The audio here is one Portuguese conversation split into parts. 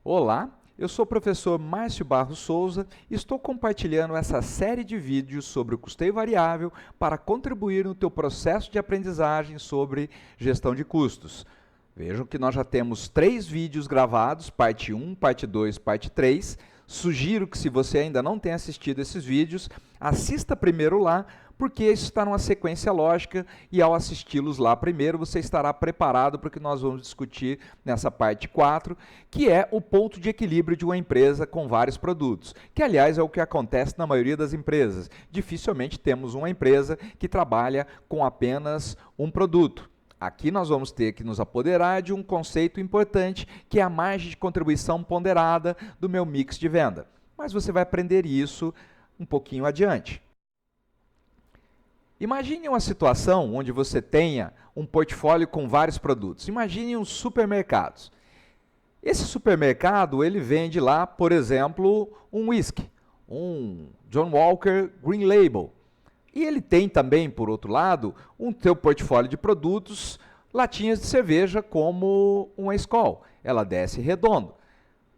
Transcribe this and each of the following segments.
Olá, eu sou o professor Márcio Barros Souza e estou compartilhando essa série de vídeos sobre o custeio variável para contribuir no teu processo de aprendizagem sobre gestão de custos. Vejam que nós já temos 3 vídeos gravados, parte 1, parte 2, parte 3. Sugiro que, se você ainda não tem assistido esses vídeos, assista primeiro lá, porque isso está numa sequência lógica e ao assisti-los lá primeiro, você estará preparado para o que nós vamos discutir nessa parte 4, que é o ponto de equilíbrio de uma empresa com vários produtos, que aliás é o que acontece na maioria das empresas. Dificilmente temos uma empresa que trabalha com apenas um produto. Aqui nós vamos ter que nos apoderar de um conceito importante, que é a margem de contribuição ponderada do meu mix de venda. Mas você vai aprender isso um pouquinho adiante. Imagine uma situação onde você tenha um portfólio com vários produtos. Imagine uns supermercados. Esse supermercado, ele vende lá, por exemplo, um whisky, um John Walker Green Label. E ele tem também, por outro lado, um teu portfólio de produtos, latinhas de cerveja como uma Skol. Ela desce redondo.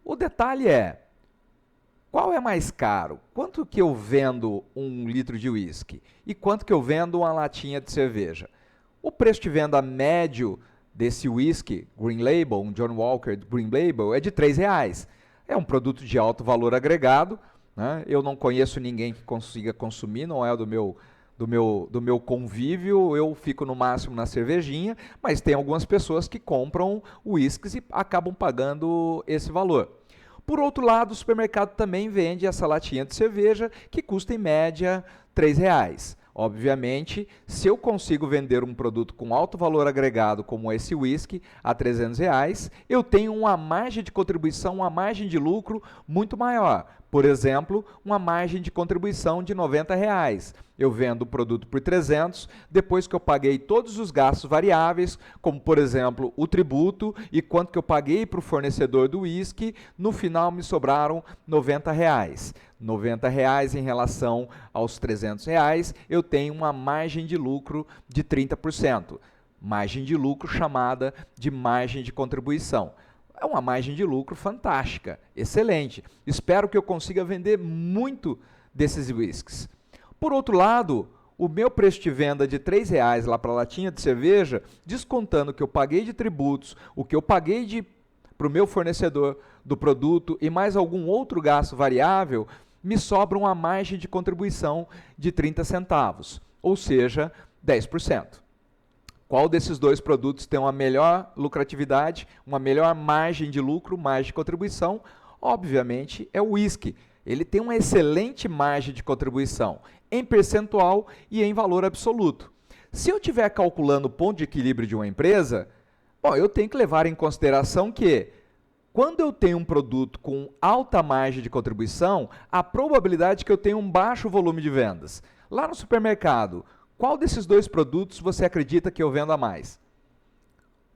O detalhe é, qual é mais caro? Quanto que eu vendo um litro de whisky? E quanto que eu vendo uma latinha de cerveja? O preço de venda médio desse whisky Green Label, um John Walker Green Label, é de R$3. É um produto de alto valor agregado, né? Eu não conheço ninguém que consiga consumir, não é do meu convívio, eu fico no máximo na cervejinha, mas tem algumas pessoas que compram whiskies e acabam pagando esse valor. Por outro lado, o supermercado também vende essa latinha de cerveja, que custa em média R$3. Obviamente, se eu consigo vender um produto com alto valor agregado, como esse whisky, a R$300, eu tenho uma margem de contribuição, uma margem de lucro muito maior. Por exemplo, uma margem de contribuição de R$90. Eu vendo o produto por 300, depois que eu paguei todos os gastos variáveis, como por exemplo o tributo e quanto que eu paguei para o fornecedor do whisky, no final me sobraram R$90. R$90 em relação aos R$300, eu tenho uma margem de lucro de 30%. Margem de lucro chamada de margem de contribuição. É uma margem de lucro fantástica, excelente. Espero que eu consiga vender muito desses whiskies. Por outro lado, o meu preço de venda de R$3 lá para a latinha de cerveja, descontando o que eu paguei de tributos, o que eu paguei para o meu fornecedor do produto e mais algum outro gasto variável, me sobra uma margem de contribuição de 30 centavos, ou seja, 10%. Qual desses dois produtos tem uma melhor lucratividade, uma melhor margem de lucro, margem de contribuição? Obviamente é o whisky. Ele tem uma excelente margem de contribuição em percentual e em valor absoluto. Se eu estiver calculando o ponto de equilíbrio de uma empresa, bom, eu tenho que levar em consideração que, quando eu tenho um produto com alta margem de contribuição, a probabilidade que eu tenha um baixo volume de vendas. Lá no supermercado, qual desses dois produtos você acredita que eu venda mais?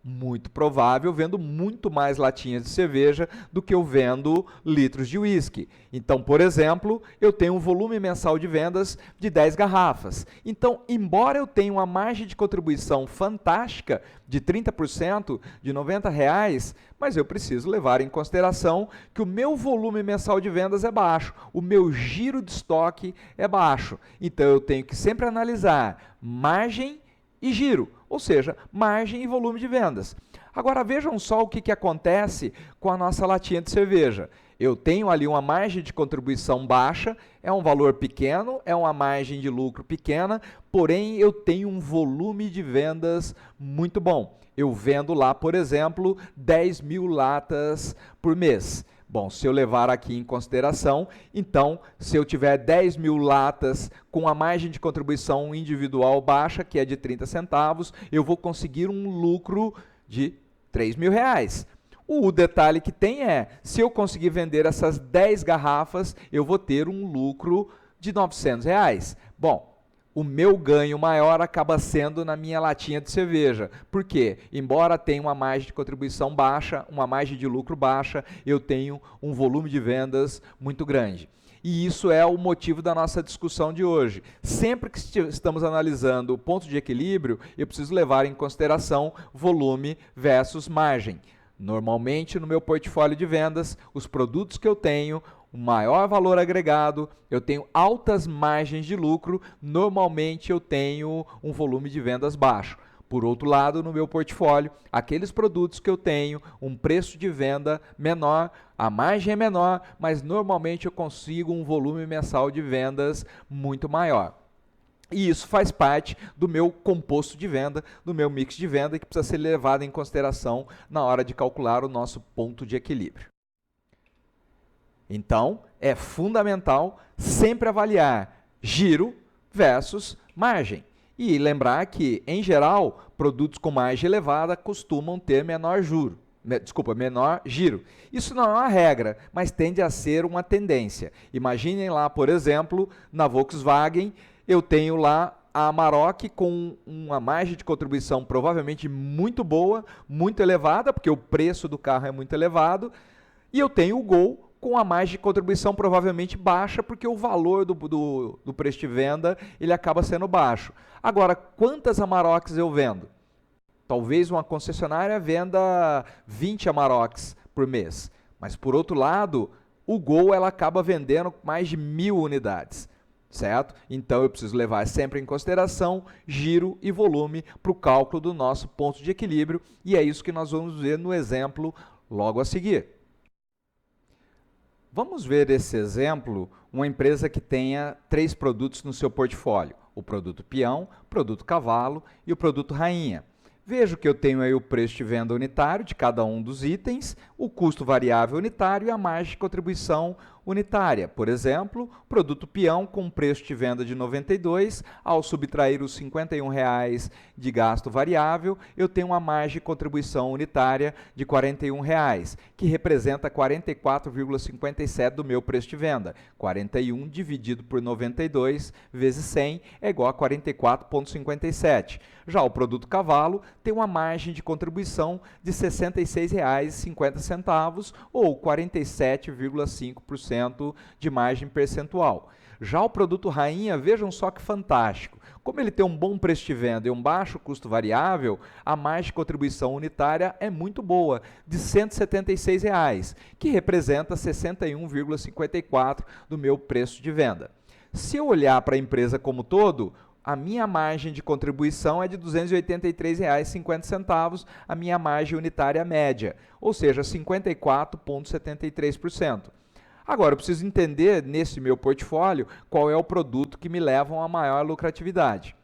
Muito provável, eu vendo muito mais latinhas de cerveja do que eu vendo litros de whisky. Então, por exemplo, eu tenho um volume mensal de vendas de 10 garrafas. Então, embora eu tenha uma margem de contribuição fantástica de 30%, de R$90, mas eu preciso levar em consideração que o meu volume mensal de vendas é baixo, o meu giro de estoque é baixo. Então, eu tenho que sempre analisar margem e giro, ou seja, margem e volume de vendas. Agora vejam só o que acontece com a nossa latinha de cerveja. Eu tenho ali uma margem de contribuição baixa, é um valor pequeno, é uma margem de lucro pequena, porém eu tenho um volume de vendas muito bom. Eu vendo lá, por exemplo, 10 mil latas por mês. Bom, se eu levar aqui em consideração, então, se eu tiver 10 mil latas com a margem de contribuição individual baixa, que é de 30 centavos, eu vou conseguir um lucro de R$3.000. O detalhe que tem é, se eu conseguir vender essas 10 garrafas, eu vou ter um lucro de R$900. Bom, o meu ganho maior acaba sendo na minha latinha de cerveja. Por quê? Embora tenha uma margem de contribuição baixa, uma margem de lucro baixa, eu tenho um volume de vendas muito grande. E isso é o motivo da nossa discussão de hoje. Sempre que estamos analisando o ponto de equilíbrio, eu preciso levar em consideração volume versus margem. Normalmente, no meu portfólio de vendas, os produtos que eu tenho, o maior valor agregado, eu tenho altas margens de lucro, normalmente eu tenho um volume de vendas baixo. Por outro lado, no meu portfólio, aqueles produtos que eu tenho um preço de venda menor, a margem é menor, mas normalmente eu consigo um volume mensal de vendas muito maior. E isso faz parte do meu composto de venda, do meu mix de venda, que precisa ser levado em consideração na hora de calcular o nosso ponto de equilíbrio. Então, é fundamental sempre avaliar giro versus margem. E lembrar que, em geral, produtos com margem elevada costumam ter menor giro. Isso não é uma regra, mas tende a ser uma tendência. Imaginem lá, por exemplo, na Volkswagen, eu tenho lá a Amarok com uma margem de contribuição provavelmente muito boa, muito elevada, porque o preço do carro é muito elevado, e eu tenho o Gol com a margem de contribuição provavelmente baixa, porque o valor do preço de venda ele acaba sendo baixo. Agora, quantas Amaroks eu vendo? Talvez uma concessionária venda 20 Amaroks por mês, mas por outro lado, o Gol ela acaba vendendo mais de 1.000 unidades. Certo? Então eu preciso levar sempre em consideração giro e volume para o cálculo do nosso ponto de equilíbrio, e é isso que nós vamos ver no exemplo logo a seguir. Vamos ver esse exemplo, uma empresa que tenha 3 produtos no seu portfólio: o produto peão, o produto cavalo e o produto rainha. Vejo que eu tenho aí o preço de venda unitário de cada um dos itens, o custo variável unitário e a margem de contribuição unitária. Por exemplo, produto peão com preço de venda de R$ 92, ao subtrair os R$ 51,00 de gasto variável, eu tenho uma margem de contribuição unitária de R$ 41,00, que representa 44,57 do meu preço de venda. 41 dividido por 92 vezes 100 é igual a 44,57. Já o produto cavalo tem uma margem de contribuição de R$ 66,50 ou 47,5% de margem percentual. Já o produto rainha, vejam só que fantástico. Como ele tem um bom preço de venda e um baixo custo variável, a margem de contribuição unitária é muito boa, de R$ 176,00, que representa 61,54% do meu preço de venda. Se eu olhar para a empresa como todo, a minha margem de contribuição é de R$ 283,50, a minha margem unitária média, ou seja, 54,73%. Agora, eu preciso entender, nesse meu portfólio, qual é o produto que me leva a uma maior lucratividade.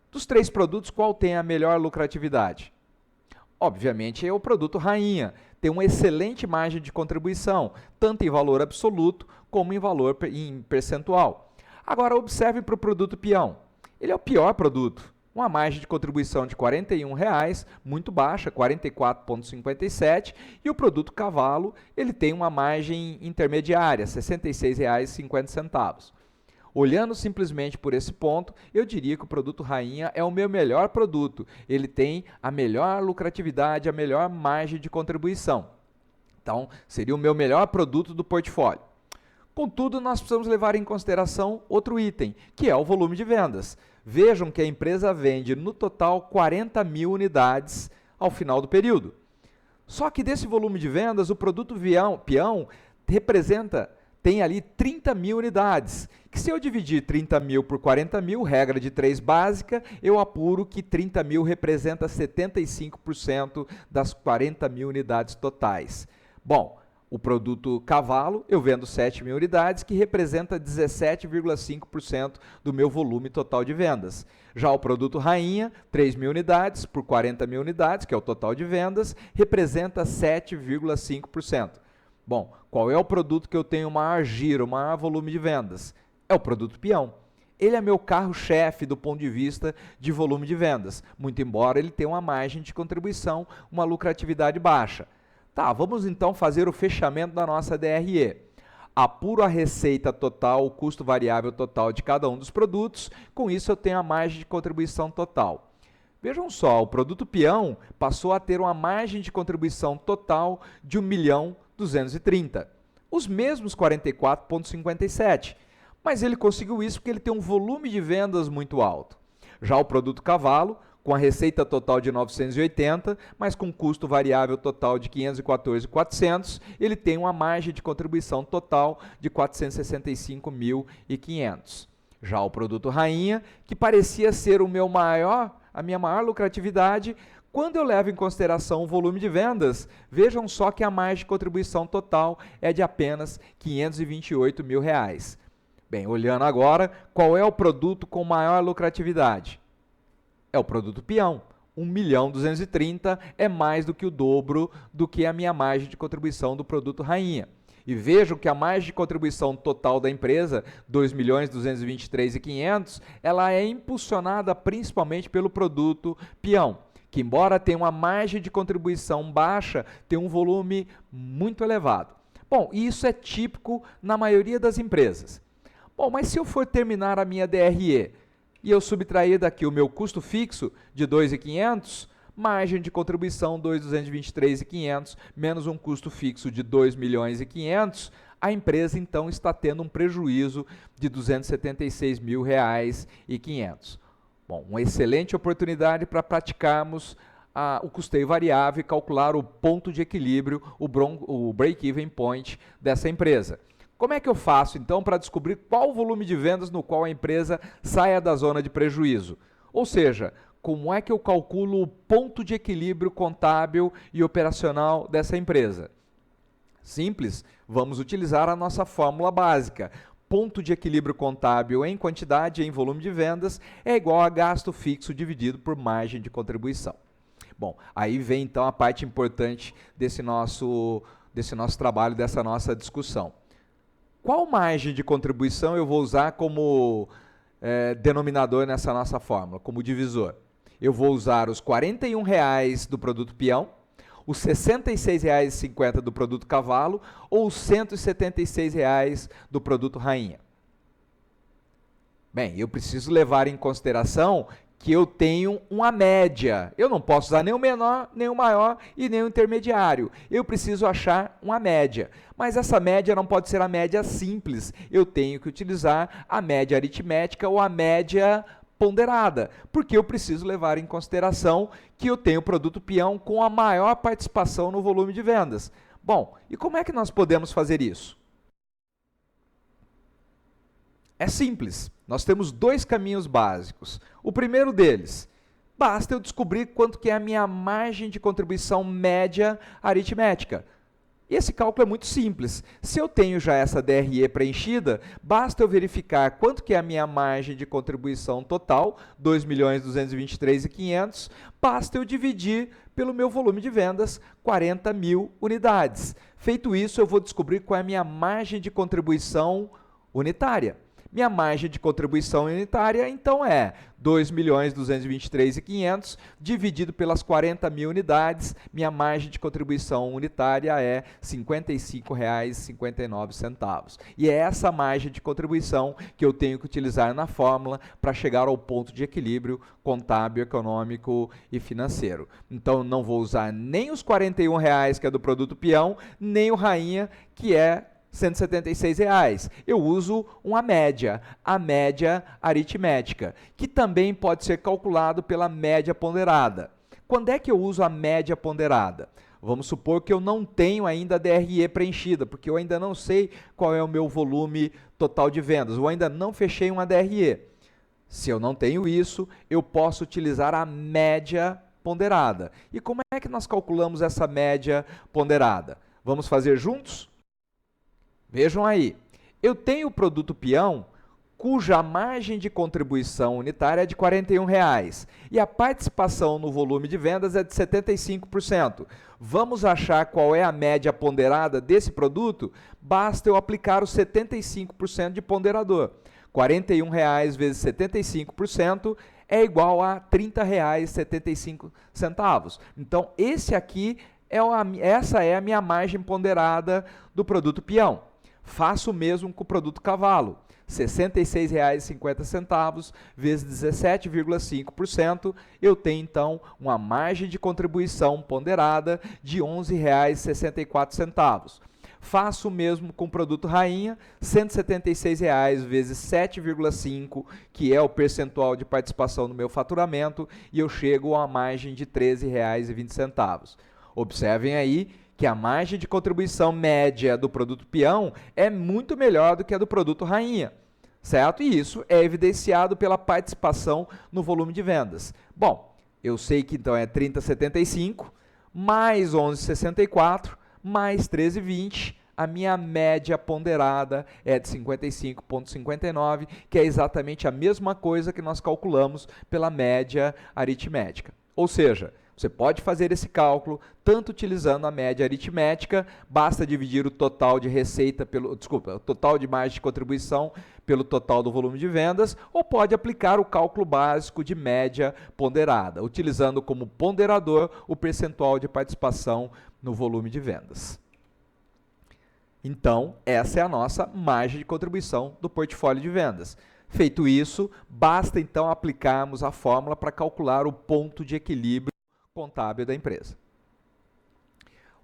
Dos 3 produtos, qual tem a melhor lucratividade? Obviamente é o produto rainha, tem uma excelente margem de contribuição, tanto em valor absoluto como em valor em percentual. Agora, observe para o produto peão. Ele é o pior produto. Uma margem de contribuição de R$ 41,00, muito baixa, 44,57, e o produto cavalo, ele tem uma margem intermediária, R$ 66,50. Olhando simplesmente por esse ponto, eu diria que o produto rainha é o meu melhor produto. Ele tem a melhor lucratividade, a melhor margem de contribuição. Então, seria o meu melhor produto do portfólio. Contudo, nós precisamos levar em consideração outro item, que é o volume de vendas. Vejam que a empresa vende no total 40.000 unidades ao final do período. Só que desse volume de vendas, o produto peão tem ali 30.000 unidades, que se eu dividir 30.000 por 40.000, regra de 3 básica, eu apuro que 30.000 representa 75% das 40.000 unidades totais. Bom, o produto cavalo, eu vendo 7.000 unidades, que representa 17,5% do meu volume total de vendas. Já o produto rainha, 3.000 unidades por 40.000 unidades, que é o total de vendas, representa 7,5%. Bom, qual é o produto que eu tenho maior giro, maior volume de vendas? É o produto peão. Ele é meu carro-chefe do ponto de vista de volume de vendas, muito embora ele tenha uma margem de contribuição, uma lucratividade baixa. Tá, vamos então fazer o fechamento da nossa DRE. Apuro a receita total, o custo variável total de cada um dos produtos, com isso eu tenho a margem de contribuição total. Vejam só, o produto peão passou a ter uma margem de contribuição total de 1.230.000, os mesmos 44,57, mas ele conseguiu isso porque ele tem um volume de vendas muito alto. Já o produto cavalo, com a receita total de 980, mas com custo variável total de 514.400, ele tem uma margem de contribuição total de 465.500. Já o produto rainha, que parecia ser a minha maior lucratividade, quando eu levo em consideração o volume de vendas, vejam só que a margem de contribuição total é de apenas R$ 528 mil. Bem, olhando agora, qual é o produto com maior lucratividade? É o produto peão. 1.230.000 é mais do que o dobro do que a minha margem de contribuição do produto rainha. E vejam que a margem de contribuição total da empresa, 2.223.500, ela é impulsionada principalmente pelo produto peão, que embora tenha uma margem de contribuição baixa, tem um volume muito elevado. Bom, isso é típico na maioria das empresas. Bom, mas se eu for terminar a minha DRE e eu subtrair daqui o meu custo fixo de 2.500, margem de contribuição 2.223.500 menos um custo fixo de 2.500.000, a empresa então está tendo um prejuízo de R$ 276.500. Bom, uma excelente oportunidade para praticarmos o custeio variável e calcular o ponto de equilíbrio, o break-even point dessa empresa. Como é que eu faço então para descobrir qual o volume de vendas no qual a empresa saia da zona de prejuízo? Ou seja, como é que eu calculo o ponto de equilíbrio contábil e operacional dessa empresa? Simples, vamos utilizar a nossa fórmula básica. Ponto de equilíbrio contábil em quantidade em volume de vendas é igual a gasto fixo dividido por margem de contribuição. Bom, aí vem então a parte importante desse nosso trabalho, dessa nossa discussão. Qual margem de contribuição eu vou usar como denominador nessa nossa fórmula, como divisor? Eu vou usar os R$ 41,00 do produto peão, os R$ 66,50 do produto cavalo ou os R$ 176,00 do produto rainha? Bem, eu preciso levar em consideração que eu tenho uma média. Eu não posso usar nem o menor, nem o maior e nem o intermediário. Eu preciso achar uma média. Mas essa média não pode ser a média simples. Eu tenho que utilizar a média aritmética ou a média ponderada, porque eu preciso levar em consideração que eu tenho o produto peão com a maior participação no volume de vendas. Bom, e como é que nós podemos fazer isso? É simples, nós temos dois caminhos básicos. O primeiro deles, basta eu descobrir quanto que é a minha margem de contribuição média aritmética. E esse cálculo é muito simples. Se eu tenho já essa DRE preenchida, basta eu verificar quanto que é a minha margem de contribuição total, 2.223.500, basta eu dividir pelo meu volume de vendas, 40.000 unidades. Feito isso, eu vou descobrir qual é a minha margem de contribuição unitária. Minha margem de contribuição unitária, então, é 2.223.500 dividido pelas 40.000 unidades. Minha margem de contribuição unitária é R$ 55,59. E é essa margem de contribuição que eu tenho que utilizar na fórmula para chegar ao ponto de equilíbrio contábil, econômico e financeiro. Então, não vou usar nem os R$ 41,00, que é do produto peão, nem o rainha, que é R$ 176,00. Eu uso uma média, a média aritmética, que também pode ser calculado pela média ponderada. Quando é que eu uso a média ponderada? Vamos supor que eu não tenho ainda a DRE preenchida, porque eu ainda não sei qual é o meu volume total de vendas, ou ainda não fechei uma DRE. Se eu não tenho isso, eu posso utilizar a média ponderada. E como é que nós calculamos essa média ponderada? Vamos fazer juntos? Vejam aí, eu tenho o produto peão cuja margem de contribuição unitária é de R$ 41,00 e a participação no volume de vendas é de 75%. Vamos achar qual é a média ponderada desse produto? Basta eu aplicar os 75% de ponderador. R$ 41,00 vezes 75% é igual a R$ 30,75. Então, essa é a minha margem ponderada do produto peão. Faço o mesmo com o produto cavalo. R$ 66,50 vezes 17,5%, eu tenho então uma margem de contribuição ponderada de R$ 11,64. Faço o mesmo com o produto rainha, R$ 176 vezes 7,5, que é o percentual de participação no meu faturamento, e eu chego a uma margem de R$ 13,20. Observem aí que a margem de contribuição média do produto peão é muito melhor do que a do produto rainha, certo? E isso é evidenciado pela participação no volume de vendas. Bom, eu sei que então é 30,75 mais 11,64 mais 13,20, a minha média ponderada é de 55,59, que é exatamente a mesma coisa que nós calculamos pela média aritmética. Ou seja, você pode fazer esse cálculo tanto utilizando a média aritmética, basta dividir o total de receita pelo, o total de margem de contribuição pelo total do volume de vendas, ou pode aplicar o cálculo básico de média ponderada, utilizando como ponderador o percentual de participação no volume de vendas. Então, essa é a nossa margem de contribuição do portfólio de vendas. Feito isso, basta então aplicarmos a fórmula para calcular o ponto de equilíbrio contábil da empresa.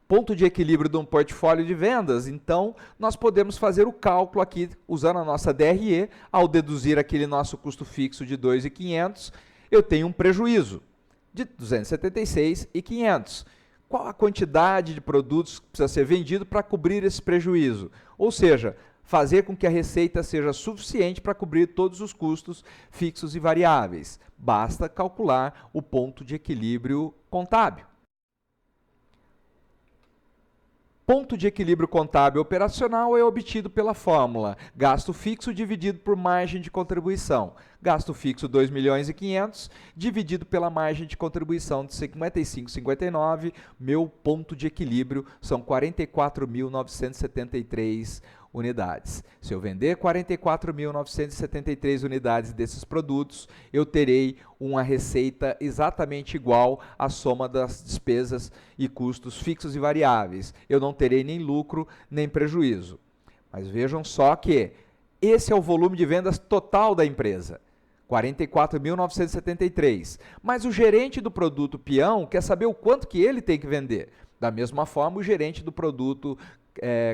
Ponto de equilíbrio de um portfólio de vendas, então nós podemos fazer o cálculo aqui usando a nossa DRE, ao deduzir aquele nosso custo fixo de 2.500, eu tenho um prejuízo de 276.500. Qual a quantidade de produtos que precisa ser vendido para cobrir esse prejuízo? Ou seja, fazer com que a receita seja suficiente para cobrir todos os custos fixos e variáveis. Basta calcular o ponto de equilíbrio contábil. Ponto de equilíbrio contábil operacional é obtido pela fórmula gasto fixo dividido por margem de contribuição. Gasto fixo 2.500.000 dividido pela margem de contribuição de 55,59. Meu ponto de equilíbrio são 44.973 unidades. Se eu vender 44.973 unidades desses produtos, eu terei uma receita exatamente igual à soma das despesas e custos fixos e variáveis. Eu não terei nem lucro nem prejuízo. Mas vejam só que esse é o volume de vendas total da empresa. 44.973. Mas o gerente do produto peão quer saber o quanto que ele tem que vender. Da mesma forma, o gerente do produto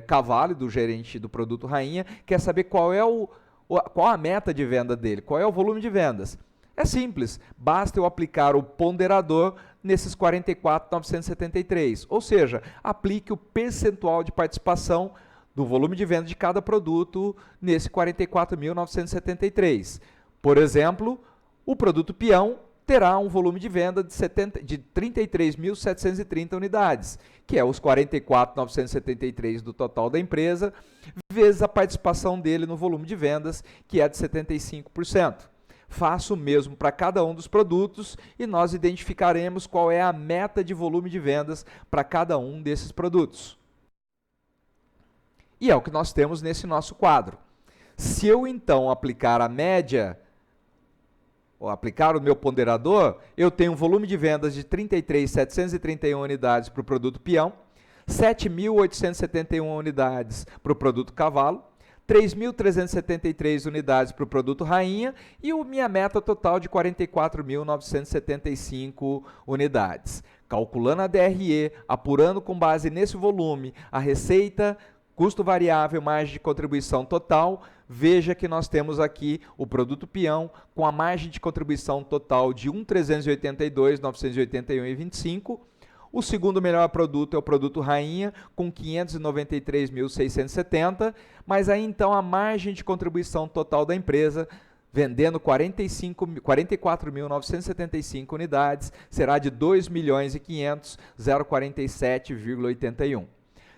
cavalo, do gerente do produto rainha, quer saber qual é qual a meta de venda dele, qual é o volume de vendas. É simples, basta eu aplicar o ponderador nesses 44.973, ou seja, aplique o percentual de participação do volume de venda de cada produto nesse 44.973. Por exemplo, o produto peão terá um volume de venda de 33.730 unidades, que é os 44.973 do total da empresa, vezes a participação dele no volume de vendas, que é de 75%. Faço o mesmo para cada um dos produtos e nós identificaremos qual é a meta de volume de vendas para cada um desses produtos. E é o que nós temos nesse nosso quadro. Se eu então aplicar a média, ou aplicar o meu ponderador, eu tenho um volume de vendas de 33.731 unidades para o produto peão, 7.871 unidades para o produto cavalo, 3.373 unidades para o produto rainha e a minha meta total de 44.975 unidades. Calculando a DRE, apurando com base nesse volume a receita, custo variável, margem de contribuição total, veja que nós temos aqui o produto peão com a margem de contribuição total de 1.382.981,25. O segundo melhor produto é o produto rainha, com 593.670, mas aí então a margem de contribuição total da empresa, vendendo 44.975 unidades, será de 2.500.047,81.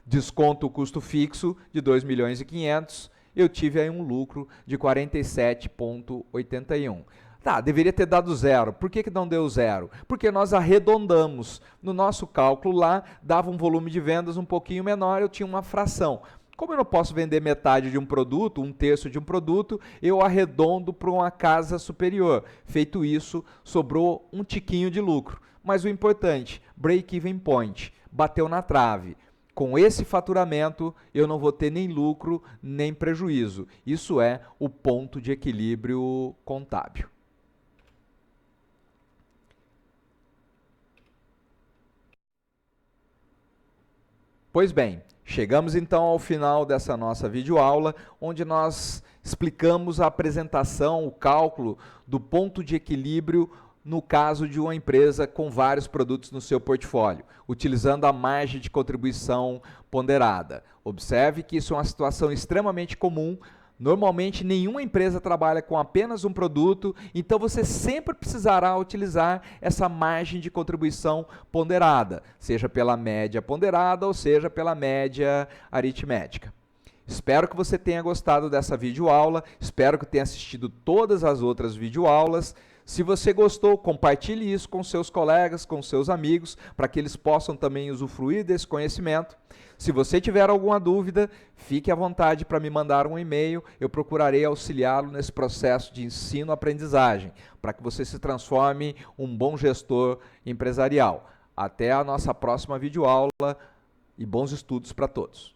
Desconto o custo fixo de 2.500.000, eu tive aí um lucro de 47,81. Tá, deveria ter dado zero. Por que não deu zero? Porque nós arredondamos. No nosso cálculo lá, dava um volume de vendas um pouquinho menor, eu tinha uma fração. Como eu não posso vender metade de um produto, um terço de um produto, eu arredondo para uma casa superior. Feito isso, sobrou um tiquinho de lucro. Mas o importante, break-even point, bateu na trave. Com esse faturamento, eu não vou ter nem lucro, nem prejuízo. Isso é o ponto de equilíbrio contábil. Pois bem, Chegamos então ao final dessa nossa videoaula, onde nós explicamos a apresentação, o cálculo do ponto de equilíbrio no caso de uma empresa com vários produtos no seu portfólio, utilizando a margem de contribuição ponderada. Observe que isso é uma situação extremamente comum. Normalmente, nenhuma empresa trabalha com apenas um produto, então você sempre precisará utilizar essa margem de contribuição ponderada, seja pela média ponderada ou seja pela média aritmética. Espero que você tenha gostado dessa videoaula, espero que tenha assistido todas as outras videoaulas. Se você gostou, compartilhe isso com seus colegas, com seus amigos, para que eles possam também usufruir desse conhecimento. Se você tiver alguma dúvida, fique à vontade para me mandar um e-mail, eu procurarei auxiliá-lo nesse processo de ensino-aprendizagem, para que você se transforme em um bom gestor empresarial. Até a nossa próxima videoaula e bons estudos para todos.